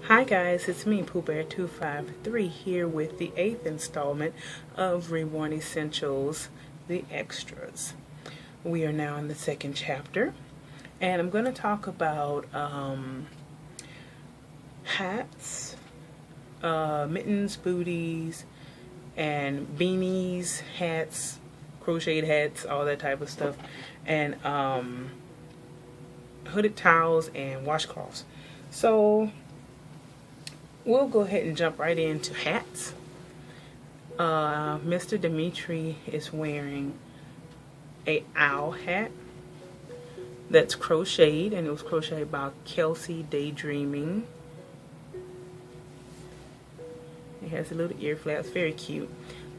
Hi guys, it's me, Pooh Bear 253 here with the 8th installment of Reborn Essentials, the Extras. We are now in the second chapter, and I'm going to talk about hats, mittens, booties, and beanies, hats, crocheted hats, all that type of stuff, and hooded towels and washcloths. So we'll go ahead and jump right into hats. Mr. Dimitri is wearing a owl hat that's crocheted, and it was crocheted by Kelsey Daydreaming. It has a little ear flaps, very cute.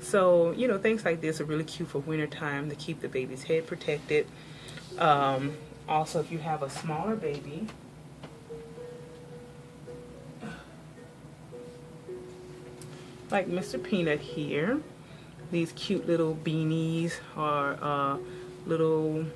So, you know, things like this are really cute for winter time to keep the baby's head protected. Also, if you have a smaller baby, like Mr. Peanut here, these cute little beanies or little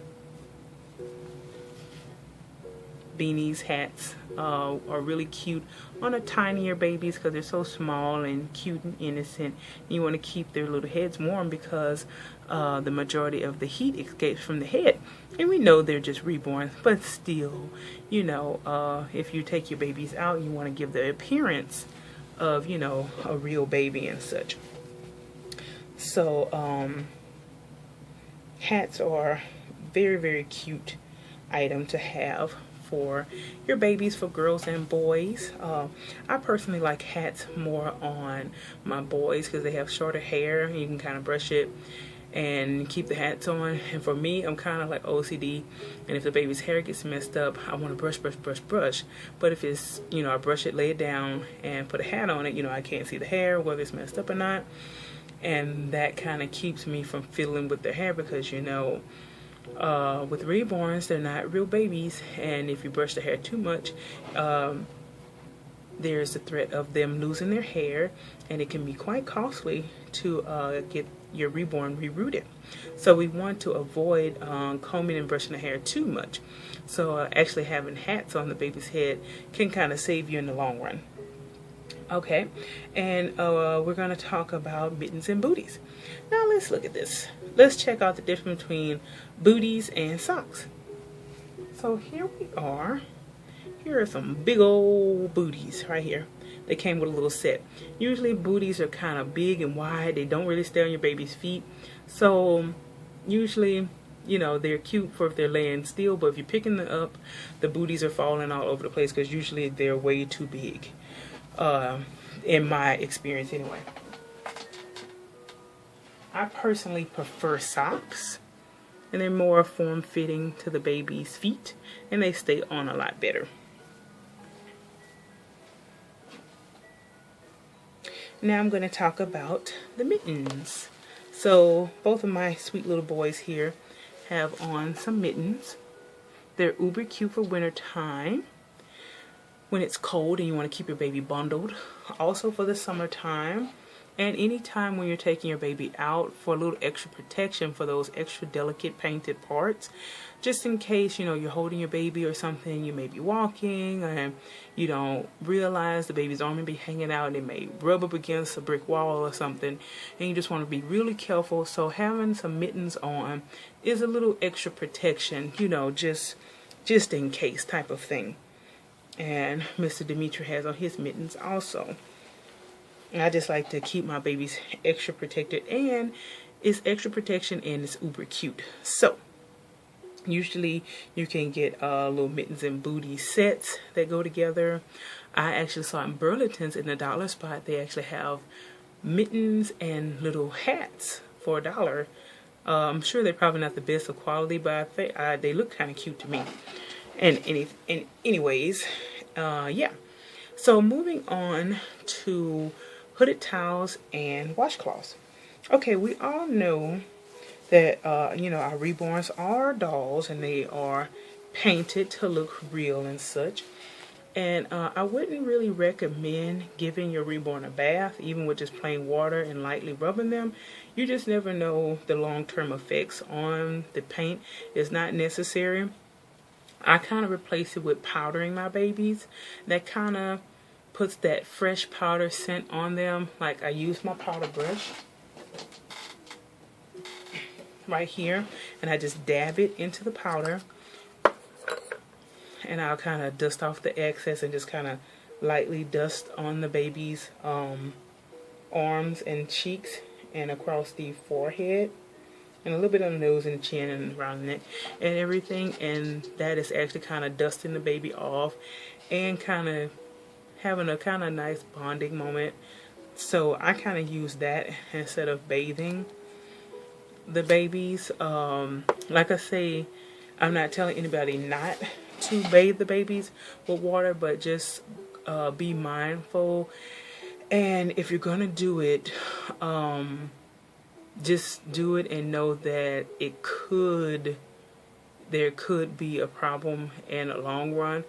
beanies, hats are really cute on a tinier babies because they're so small and cute and innocent. You want to keep their little heads warm because the majority of the heat escapes from the head, and we know they're just reborn, but still, you know, if you take your babies out, you want to give the appearance of, you know, a real baby and such. So hats are very, very cute item to have for your babies, for girls and boys. I personally like hats more on my boys because they have shorter hair. You can kind of brush it and keep the hats on. And for me, I'm kind of like OCD, and if the baby's hair gets messed up, I want to brush. But if it's, you know, I brush it, lay it down, and put a hat on it, you know, I can't see the hair, whether it's messed up or not. And that kind of keeps me from fiddling with their hair because, you know, with reborns, they're not real babies, and if you brush the hair too much, there's the threat of them losing their hair, and it can be quite costly to get your reborn rerooted. So we want to avoid combing and brushing the hair too much. So actually having hats on the baby's head can kind of save you in the long run. Okay, and we're going to talk about mittens and booties. Now let's look at this. Let's check out the difference between booties and socks. So here we are. Here are some big old booties right here. They came with a little set. Usually booties are kind of big and wide. They don't really stay on your baby's feet. So usually, you know, they're cute for if they're laying still, but if you're picking them up, the booties are falling all over the place because usually they're way too big. In my experience anyway. I personally prefer socks, and they're more form-fitting to the baby's feet, and they stay on a lot better. Now I'm going to talk about the mittens. So both of my sweet little boys here have on some mittens. They're uber cute for winter time, when it's cold and you want to keep your baby bundled. Also for the summertime, and any time when you're taking your baby out for a little extra protection for those extra delicate painted parts, just in case, you know, you're holding your baby or something, you may be walking and you don't realize the baby's arm may be hanging out and it may rub up against a brick wall or something, and you just want to be really careful. So having some mittens on is a little extra protection, you know, just in case type of thing. And Mr. Dimitri has on his mittens also. And I just like to keep my babies extra protected, and it's extra protection and it's uber cute. So usually you can get little mittens and booty sets that go together. I actually saw in Burlington's in the dollar spot, they actually have mittens and little hats for $1. I'm sure they're probably not the best of quality, but I think they look kind of cute to me. And anyways, yeah. So moving on to hooded towels and washcloths. Okay, we all know that you know, our reborns are dolls and they are painted to look real and such. And I wouldn't really recommend giving your reborn a bath, even with just plain water and lightly rubbing them. You just never know the long-term effects on the paint. It's not necessary. I kind of replace it with powdering my babies. That kind of puts that fresh powder scent on them. Like I use my powder brush right here, and I just dab it into the powder, and I'll kind of dust off the excess and just kind of lightly dust on the baby's arms and cheeks and across the forehead and a little bit on the nose and chin and around the neck and everything. And that is actually kind of dusting the baby off and kind of having a kind of nice bonding moment. So I kind of use that instead of bathing the babies. Like I say, I'm not telling anybody not to bathe the babies with water, but just be mindful. And if you're gonna do it, just do it and know that there could be a problem in the long run.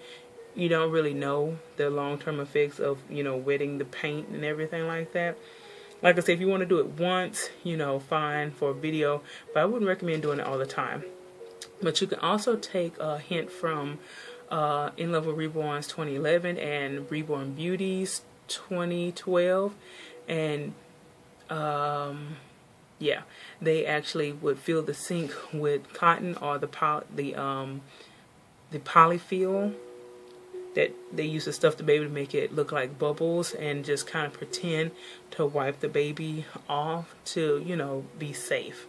You don't really know the long-term effects of, wetting the paint and everything like that. Like I said, if you want to do it once, fine for a video, but I wouldn't recommend doing it all the time. But you can also take a hint from In Love with Reborn's 2011 and Reborn Beauty's 2012, and yeah, they actually would fill the sink with cotton or the polyfill that they use to stuff the baby to make it look like bubbles, and just kind of pretend to wipe the baby off to, be safe.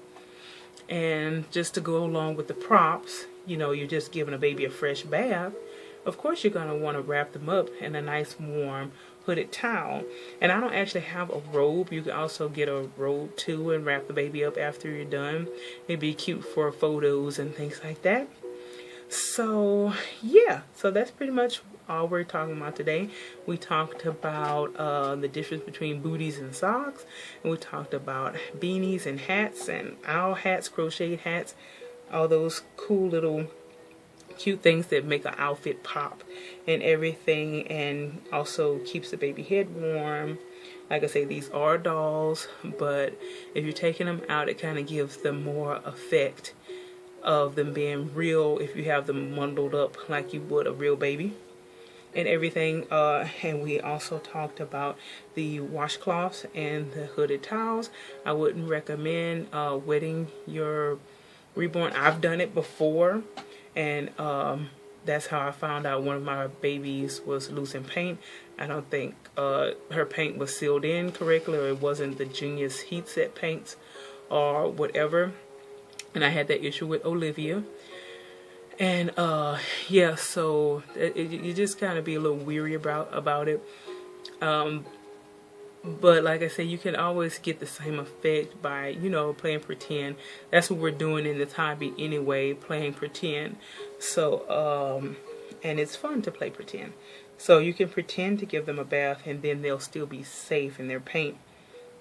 And just to go along with the props, you're just giving a baby a fresh bath. Of course, you're going to want to wrap them up in a nice warm hooded towel. And I don't actually have a robe. You can also get a robe too and wrap the baby up after you're done. It'd be cute for photos and things like that. So yeah, so that's pretty much all we're talking about today. We talked about the difference between booties and socks, and we talked about beanies and hats and owl hats, crocheted hats, all those cool little cute things that make an outfit pop and everything, and also keeps the baby head warm. Like I say, these are dolls, but if you're taking them out, it kind of gives them more effect of them being real if you have them bundled up like you would a real baby and everything. And we also talked about the washcloths and the hooded towels. I wouldn't recommend wetting your Reborn. I've done it before, and that's how I found out one of my babies was loose in paint. I don't think her paint was sealed in correctly, or it wasn't the Genius heat set paints or whatever. And I had that issue with Olivia. And yeah, so you just kind of be a little weary about it. But like I said, you can always get the same effect by, playing pretend. That's what we're doing in the hobby anyway, playing pretend. So, and it's fun to play pretend. So you can pretend to give them a bath, and then they'll still be safe in their paint,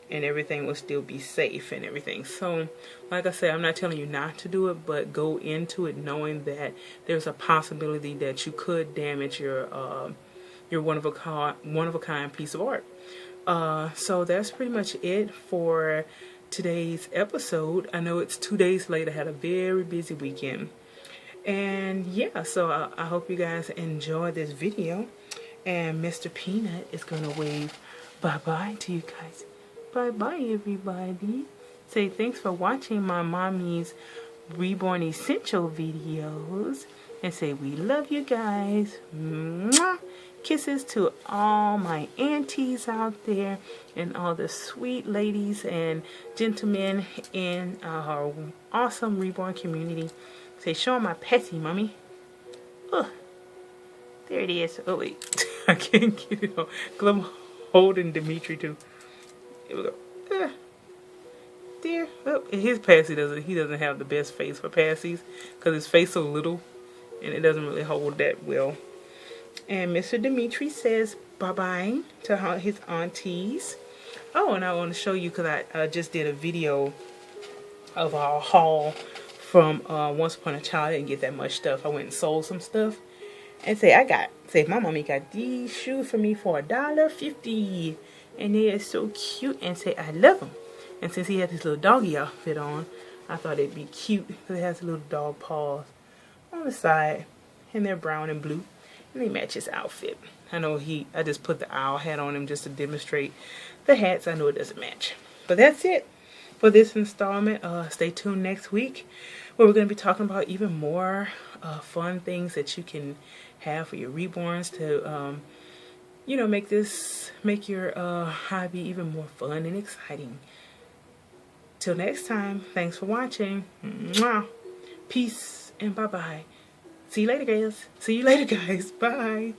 and everything will still be safe and everything. So, like I said, I'm not telling you not to do it, but go into it knowing that there's a possibility that you could damage your one of a kind piece of art. So that's pretty much it for today's episode. I know it's 2 days late. I had a very busy weekend. And yeah, so I hope you guys enjoy this video. And Mr. Peanut is going to wave bye-bye to you guys. Bye-bye, everybody. Say thanks for watching my mommy's Reborn Essential videos. And say we love you guys. Mwah! Kisses to all my aunties out there and all the sweet ladies and gentlemen in our awesome Reborn community. Say, show 'em my Petsy, mommy. Ugh. There it is. Oh, wait. I can't get it on. Because I'm holding Dimitri too. Here we go. There. Oh, and his Passy doesn't have the best face for Passies, because his face so little and it doesn't really hold that well. And Mr. Dimitri says bye-bye to his aunties. Oh, and I want to show you, because I just did a video of our haul from Once Upon a Child. I didn't get that much stuff. I went and sold some stuff. And say my mommy got these shoes for me for $1.50. And they are so cute. And say I love them. And since he had this little doggy outfit on, I thought it'd be cute, because it has little dog paws on the side. And they're brown and blue. And they match his outfit. I know I just put the owl hat on him just to demonstrate the hats. I know it doesn't match. But that's it for this installment. Stay tuned next week where we're going to be talking about even more fun things that you can have for your reborns to, you know, make your hobby even more fun and exciting. Till next time, thanks for watching. Mwah. Peace and bye-bye. See you later, guys. See you later, guys. Bye.